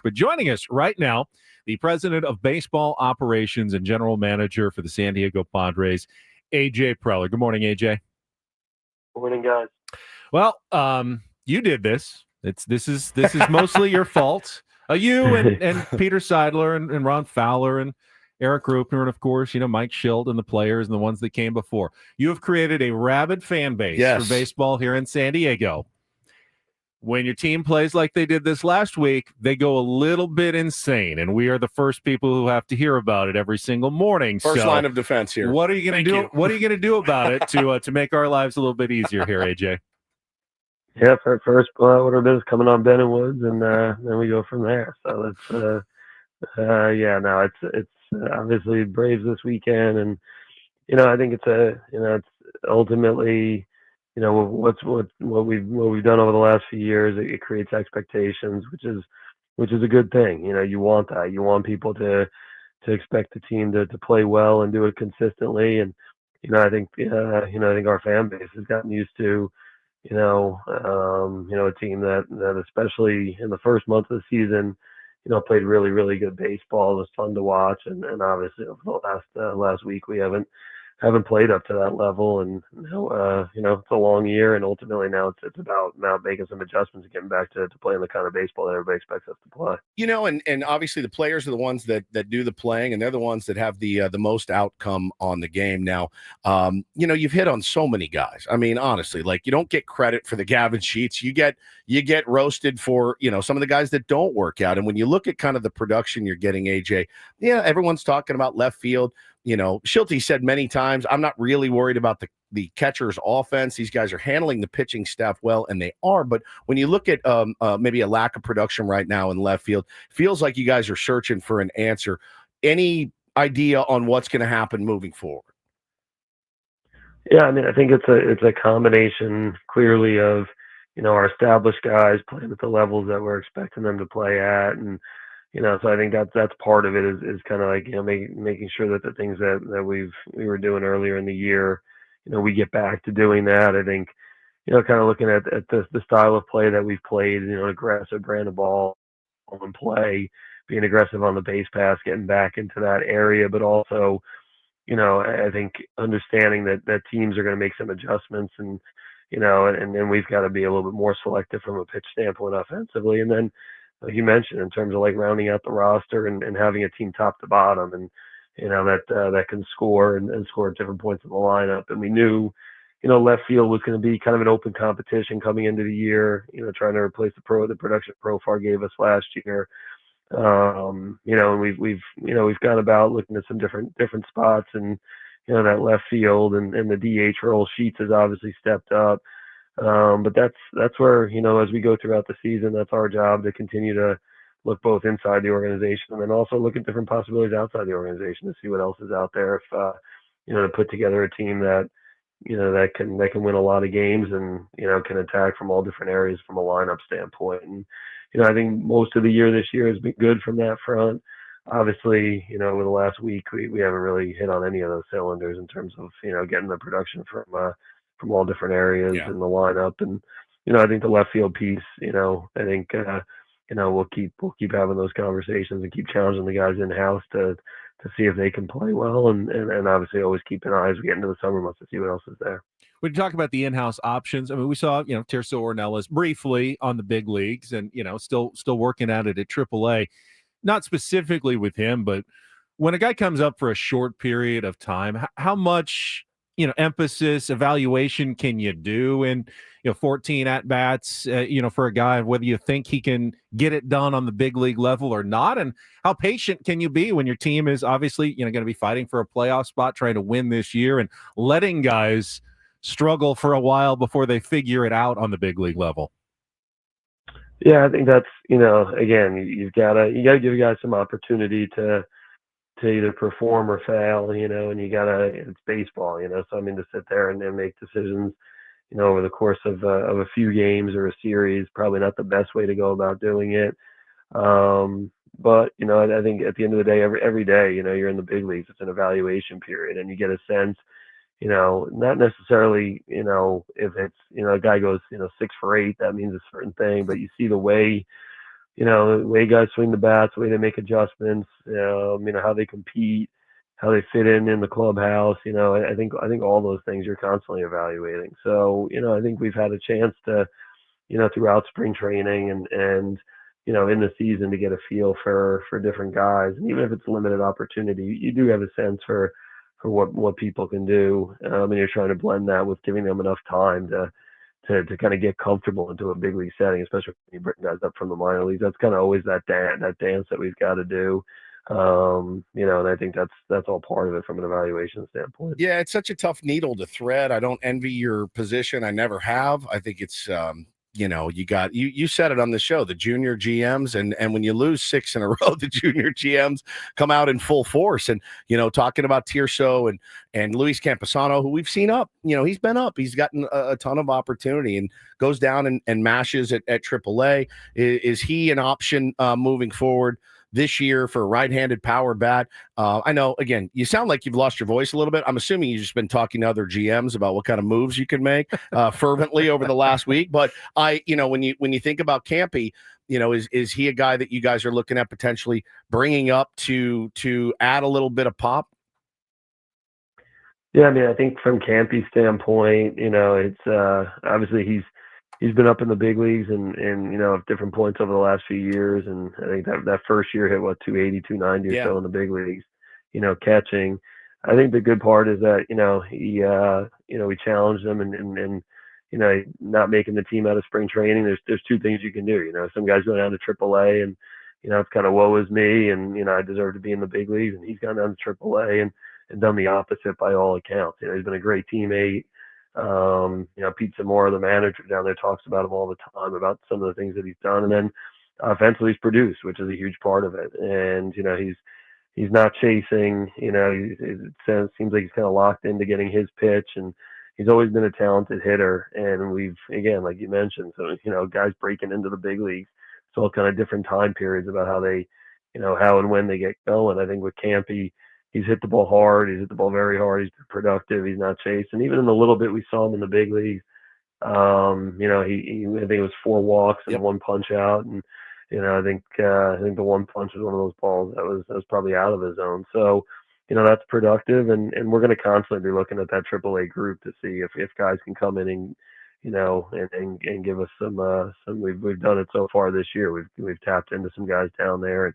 But joining us right now, the president of baseball operations and general manager for the San Diego Padres, AJ Preller. Good morning, AJ. Morning, guys. Well, you did this. This is mostly your fault. You and Peter Seidler and Ron Fowler and Eric Rupner and, of course, Mike Schilt and the players and the ones that came before. You have created a rabid fan base for baseball here in San Diego. When your team plays like they did this last week, they go a little bit insane, and we are the first people who have to hear about it every single morning. First line of defense here. What are you going to do? What are you going to do about it to make our lives a little bit easier here, AJ? Yeah, first order of business coming on Ben and Woods, and then we go from there. So it's obviously Braves this weekend, and I think it's ultimately. What we've done over the last few years, it creates expectations, which is a good thing. You want that. You want people to expect the team to play well and do it consistently. And I think our fan base has gotten used to a team that especially in the first month of the season, played really, really good baseball. It was fun to watch, and obviously over the last week we haven't played up to that level, and it's a long year, and ultimately now it's about making some adjustments and getting back to playing the kind of baseball that everybody expects us to play. And obviously the players are the ones that do the playing, and they're the ones that have the most outcome on the game. Now, you've hit on so many guys. I mean, honestly, like, you don't get credit for the Gavin Sheets. You get roasted for some of the guys that don't work out. And when you look at kind of the production you're getting, AJ, everyone's talking about left field. Schilt said many times, I'm not really worried about the catcher's offense. These guys are handling the pitching staff well, and they are. But when you look at maybe a lack of production right now in left field, feels like you guys are searching for an answer. Any idea on what's going to happen moving forward? Yeah, I mean, I think it's a combination clearly of our established guys playing at the levels that we're expecting them to play at, and so I think that's part of it is kind of like, making sure that the things that we were doing earlier in the year, we get back to doing that. I think, kind of looking at the style of play that we've played, aggressive brand of ball and play, being aggressive on the base pass, getting back into that area, but also, I think understanding that teams are going to make some adjustments, and then we've got to be a little bit more selective from a pitch standpoint offensively. And then, like you mentioned, in terms of like rounding out the roster and having a team top to bottom, and that can score and score at different points in the lineup. And we knew, left field was going to be kind of an open competition coming into the year. Trying to replace the production Profar gave us last year. And we've gone about looking at some different spots, and that left field and the DH role. Sheets has obviously stepped up. But that's where, as we go throughout the season, that's our job to continue to look both inside the organization and then also look at different possibilities outside the organization to see what else is out there. If, to put together a team that, that can win a lot of games and, can attack from all different areas from a lineup standpoint. And, I think most of the year this year has been good from that front. Obviously, over the last week, we haven't really hit on any of those cylinders in terms of, getting the production from all different areas in the lineup. And, I think the left field piece, I think, we'll keep having those conversations and keep challenging the guys in house to see if they can play well. And obviously always keep an eye as we get into the summer months to see what else is there. When you talk about the in-house options, I mean, we saw, Tirso Ornelas briefly on the big leagues and, still working at it at AAA, not specifically with him, but when a guy comes up for a short period of time, how much, emphasis, evaluation can you do in, 14 at-bats, for a guy, whether you think he can get it done on the big league level or not? And how patient can you be when your team is obviously, going to be fighting for a playoff spot, trying to win this year, and letting guys struggle for a while before they figure it out on the big league level? Yeah, I think that's, again, you gotta give guys some opportunity to either perform or fail, and it's baseball, so I mean, to sit there and make decisions, over the course of a few games or a series, probably not the best way to go about doing it. But, I think at the end of the day, every day, you're in the big leagues, it's an evaluation period, and you get a sense, not necessarily, if it's, a guy goes, 6 for 8, that means a certain thing, but you see the way, the way guys swing the bats, the way they make adjustments, how they compete, how they fit in the clubhouse. I think all those things you're constantly evaluating. So, I think we've had a chance to, throughout spring training and in the season to get a feel for different guys. And even if it's limited opportunity, you do have a sense for what people can do. And you're trying to blend that with giving them enough time to kind of get comfortable into a big league setting, especially when you bring guys up from the minor leagues. That's kind of always that dance that we've got to do. And I think that's all part of it from an evaluation standpoint. Yeah, it's such a tough needle to thread. I don't envy your position. I never have. I think it's you said it on the show, the junior GMs, and when you lose 6 in a row, the junior GMs come out in full force. And talking about Tirso and Luis Camposano, who we've seen up, he's been up, he's gotten a ton of opportunity and goes down and mashes at AAA. Is he an option moving forward this year for a right-handed power bat? I know, again, you sound like you've lost your voice a little bit. I'm assuming you've just been talking to other GMs about what kind of moves you can make fervently over the last week. But when you think about Campy, is he a guy that you guys are looking at potentially bringing up to add a little bit of pop? Yeah, I think from Campy's standpoint, it's obviously he's been up in the big leagues and at different points over the last few years. And I think that first year hit 280, 290 or so in the big leagues, catching. I think the good part is that, we challenged him and not making the team out of spring training. There's two things you can do. Some guys go down to AAA and, it's kind of woe is me and, I deserve to be in the big leagues, and he's gone down to AAA and done the opposite by all accounts. He's been a great teammate. Pete Zamora, the manager down there, talks about him all the time, about some of the things that he's done. And then offensively he's produced, which is a huge part of it. And, he's not chasing, it seems like he's kind of locked into getting his pitch, and he's always been a talented hitter. And we've, again, like you mentioned, so, guys breaking into the big leagues, it's all kind of different time periods about how they, how and when they get going. I think with Campy, he's hit the ball hard. He's hit the ball very hard. He's productive. He's not chasing. Even in the little bit we saw him in the big leagues, he I think it was 4 walks and 1 punch out. And, I think the 1 punch was one of those balls that was probably out of his zone. So, that's productive. And we're going to constantly be looking at that AAA group to see if guys can come in and, and give us some, we've done it so far this year. We've tapped into some guys down there, and,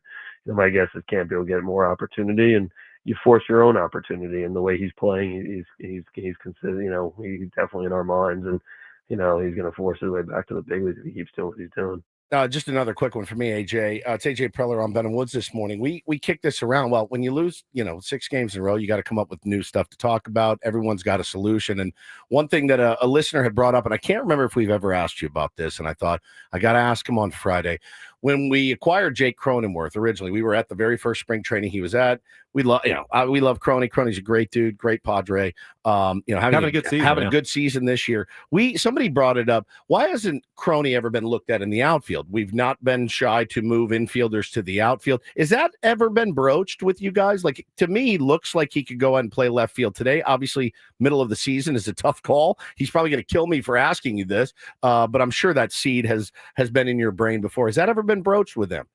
my guess is Campy will get more opportunity, and you force your own opportunity. And the way he's playing, he's considered, he's definitely in our minds, and, he's going to force his way back to the big leagues if he keeps doing what he's doing. Just another quick one for me, AJ. It's AJ Preller on Ben and Woods this morning. We kicked this around. Well, when you lose, 6 games in a row, you got to come up with new stuff to talk about. Everyone's got a solution. And one thing that a listener had brought up, and I can't remember if we've ever asked you about this, and I thought I got to ask him on Friday. When we acquired Jake Cronenworth originally, we were at the very first spring training he was at. We love Crony. Crony's a great dude, great Padre. Having a good season, a good season this year. Somebody brought it up. Why hasn't Crony ever been looked at in the outfield? We've not been shy to move infielders to the outfield. Is that ever been broached with you guys? Like, to me, he looks like he could go out and play left field today. Obviously, middle of the season is a tough call. He's probably going to kill me for asking you this, but I'm sure that seed has been in your brain before. Has that ever been broached with them?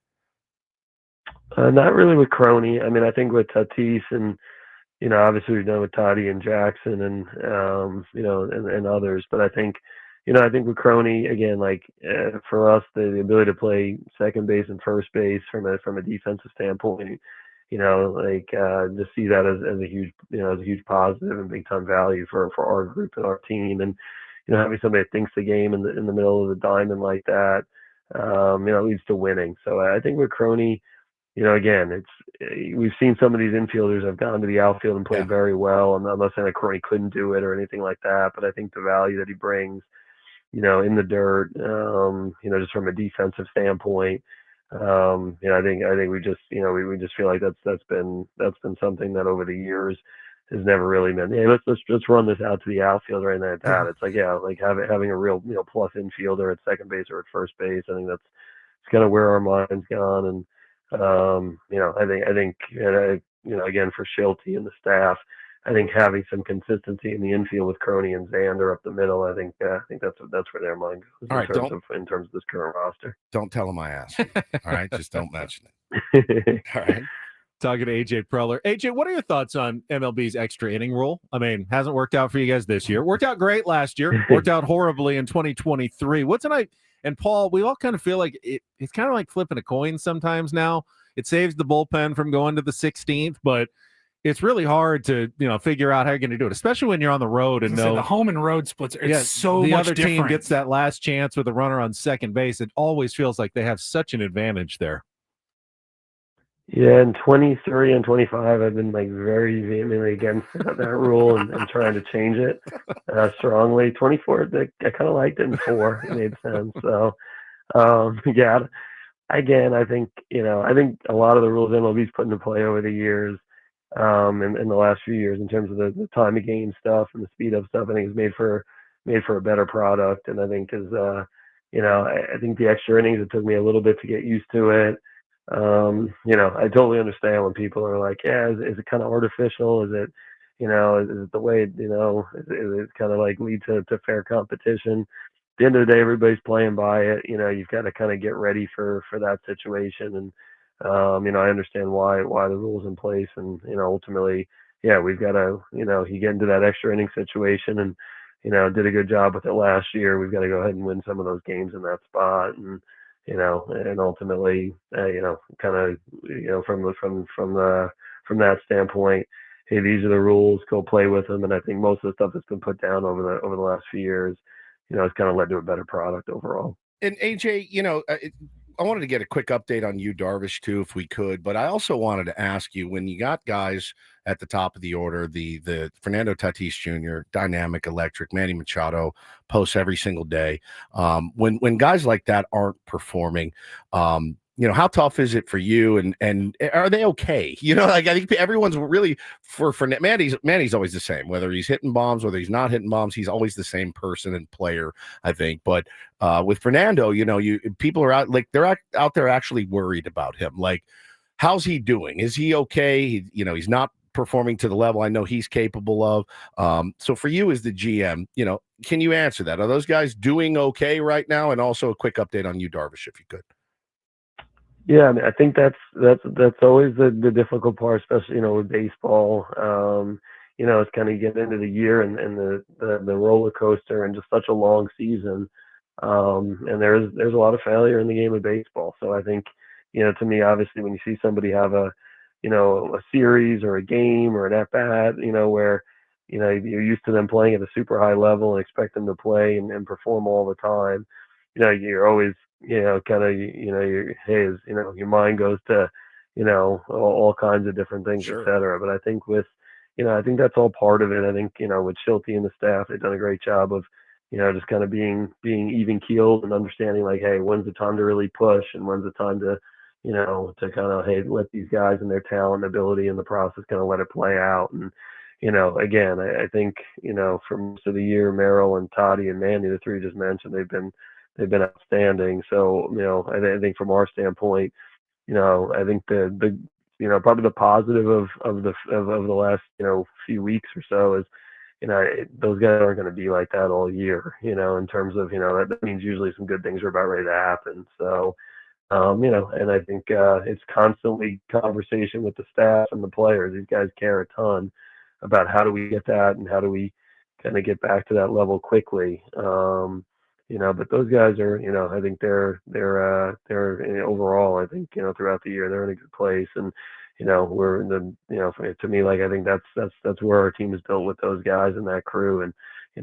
Not really with Crony. I think with Tatis and, obviously we've done with Toddy and Jackson and, and others. But I think with Crony, again, for us, the ability to play second base and first base from a defensive standpoint, to see that as a huge positive and big time value for our group and our team. And, having somebody that thinks the game in the middle of the diamond like that, leads to winning. So I think with Crony, again, we've seen some of these infielders have gone to the outfield and played very well. I'm not saying that Crony couldn't do it or anything like that, but I think the value that he brings, in the dirt, just from a defensive standpoint, I think we just, we just feel like that's been something that over the years has never really been, hey, let's run this out to the outfield or anything like that. It's like having a real, plus infielder at second base or at first base. I think it's kind of where our mind's gone. And, I think again, for Schulte and the staff, I think having some consistency in the infield with Crony and Xander up the middle, I think that's where their mind goes All right, in terms of this current roster. Don't tell him I asked you. All right, just don't mention it. All right. Talking to AJ Preller. AJ, what are your thoughts on MLB's extra inning rule? I mean, hasn't worked out for you guys this year. Worked out great last year. Worked out horribly in 2023. What's tonight? And Paul, we all kind of feel like it's kind of like flipping a coin sometimes now. It saves the bullpen from going to the 16th, but it's really hard to figure out how you're going to do it, especially when you're on the road and the home and road splits. It's so the much other different. team gets that last chance with a runner on second base. It always feels like they have such an advantage there. Yeah, in 23 and 25, I've been like very vehemently against that rule and trying to change it strongly. 24, I kind of liked it in 4. It made sense. So, yeah, again, I think a lot of the rules MLB's put into play over the years, in the last few years in terms of the time of game stuff and the speed up stuff, I think is made for a better product. And I think I think the extra innings, it took me a little bit to get used to it. I totally understand when people are like, yeah, is it kind of artificial? Is it, is it the way, is it kind of like lead to fair competition? At the end of the day, everybody's playing by it. You've got to kind of get ready for that situation. And, I understand why the rule's in place. And, ultimately, yeah, we've got to, you get into that extra inning situation and, did a good job with it last year. We've got to go ahead and win some of those games in that spot. And, and ultimately, kind of, from that standpoint, hey, these are the rules, go play with them. And I think most of the stuff that's been put down over the last few years, it's kind of led to a better product overall. And AJ, I wanted to get a quick update on you, Darvish, too, if we could. But I also wanted to ask you, when you got guys at the top of the order, the Fernando Tatis Jr., dynamic, electric, Manny Machado, posts every single day. When guys like that aren't performing, how tough is it for you? And are they okay? I think everyone's really for Manny's always the same, whether he's hitting bombs, whether he's not hitting bombs, he's always the same person and player, I think. But with Fernando, people are they're out there actually worried about him. Like, how's he doing? Is he okay? He's not performing to the level I know he's capable of. So for you as the GM, can you answer that? Are those guys doing okay right now? And also a quick update on you, Darvish, if you could. Yeah, I mean, I think that's always the difficult part, especially with baseball. It's kind of getting into the year and the roller coaster and just such a long season. And there's a lot of failure in the game of baseball. So I think to me, obviously, when you see somebody have a series or a game or an at bat, where you're used to them playing at a super high level and expect them to play and perform all the time, you're always kind of, your mind goes to, all kinds of different things, Sure. et cetera. But I think I think that's all part of it. I think, with Schulte and the staff, they've done a great job of, just kind of being even keeled and understanding like, hey, when's the time to really push and when's the time to, to kind of, hey, let these guys and their talent and ability in the process kind of let it play out. And, again, I think, for most of the year, Merrill and Toddy and Manny, the three just mentioned, they've been outstanding. So, I think from our standpoint, I think the probably the positive of the last, few weeks or so is, those guys aren't going to be like that all year, in terms of, that means usually some good things are about ready to happen. So, and I think it's constantly conversation with the staff and the players. These guys care a ton about how do we get that and how do we kind of get back to that level quickly. But those guys are, I think they're overall, I think, throughout the year, they're in a good place. And, we're in the, to me, like, I think that's where our team is built with those guys and that crew. And,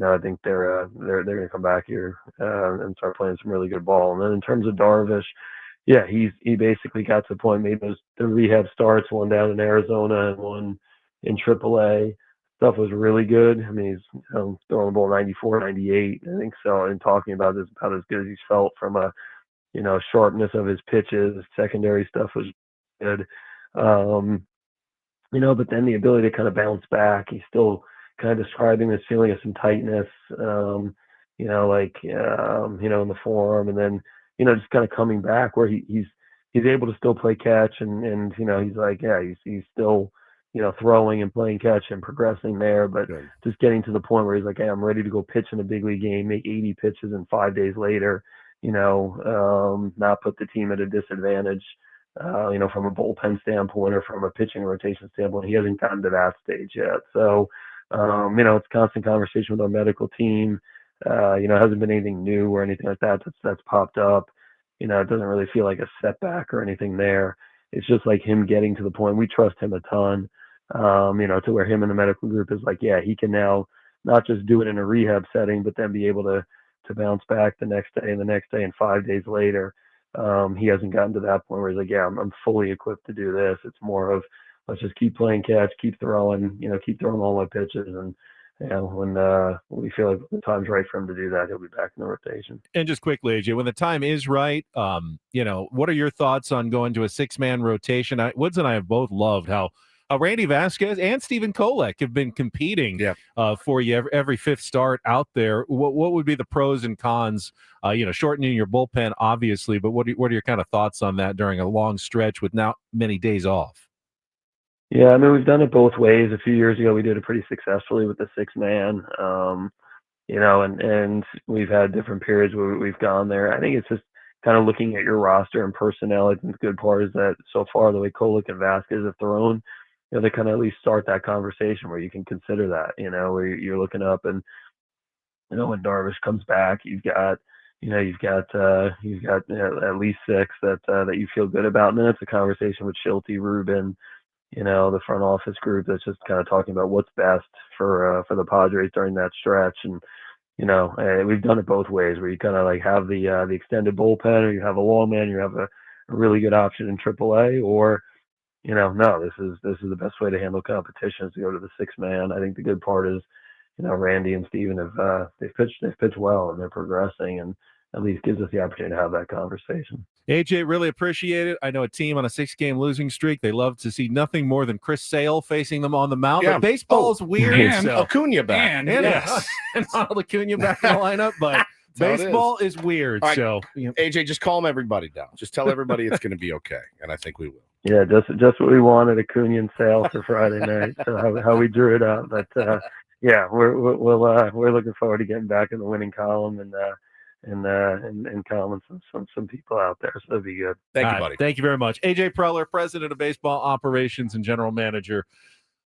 I think they're going to come back here and start playing some really good ball. And then in terms of Darvish, yeah, he basically got to the point, made the rehab starts, one down in Arizona and one in AAA. Stuff was really good. I mean, he's throwing the ball 94, 98, I think so. And talking about this, about as good as he's felt from a, sharpness of his pitches. Secondary stuff was good. But then the ability to kind of bounce back. He's still kind of describing this feeling of some tightness, in the forearm, and then, just kind of coming back where he's able to still play catch and he's like, yeah, he's still, throwing and playing catch and progressing there, but Good. just getting to the point where he's like, hey, I'm ready to go pitch in a big league game, make 80 pitches, and 5 days later, not put the team at a disadvantage, from a bullpen standpoint or from a pitching rotation standpoint. He hasn't gotten to that stage yet. So, it's constant conversation with our medical team. It hasn't been anything new or anything like that that's popped up. It doesn't really feel like a setback or anything there. It's just like him getting to the point. We trust him a ton, to where him and the medical group is like, yeah, he can now not just do it in a rehab setting, but then be able to bounce back the next day and the next day and 5 days later. He hasn't gotten to that point where he's like, yeah, I'm fully equipped to do this. It's more of, let's just keep playing catch, keep throwing all my pitches. And, when we feel like the time's right for him to do that, he'll be back in the rotation. And just quickly, AJ, when the time is right, what are your thoughts on going to a 6-man rotation? Woods and I have both loved how Randy Vasquez and Stephen Kolek have been competing for you every fifth start out there. What would be the pros and cons? Shortening your bullpen, obviously, but what are your kind of thoughts on that during a long stretch with now many days off? Yeah, I mean, we've done it both ways. A few years ago, we did it pretty successfully with the 6-man, and we've had different periods where we've gone there. I think it's just kind of looking at your roster and personnel. I think the good part is that so far, the way Kolek and Vasquez have thrown, they kind of at least start that conversation where you can consider that, where you're looking up and, when Darvish comes back, you've got at least 6 that you feel good about. And then it's a conversation with Schulte, Rubin, the front office group that's just kind of talking about what's best for the Padres during that stretch. And, we've done it both ways where you kind of like have the extended bullpen, or you have a long man, you have a really good option in AAA, or, no, this is the best way to handle competition is to go to the 6-man. I think the good part is, Randy and Steven they've pitched well and they're progressing, and at least gives us the opportunity to have that conversation. AJ, really appreciate it. I know a team on a 6-game losing streak, they love to see nothing more than Chris Sale facing them on the mound. Yeah. But baseball is weird. And Acuna back. And yes. and Ronald Acuna back in the lineup, but baseball is weird. Right. So, AJ, just calm everybody down. Just tell everybody it's going to be okay, and I think we will. Yeah, just what we wanted, Acuna and Sale for Friday night. So how we drew it up, but yeah, we're looking forward to getting back in the winning column and calming some people out there. So that'd be good. Thank you, buddy. Thank you very much. AJ Preller, President of Baseball Operations and General Manager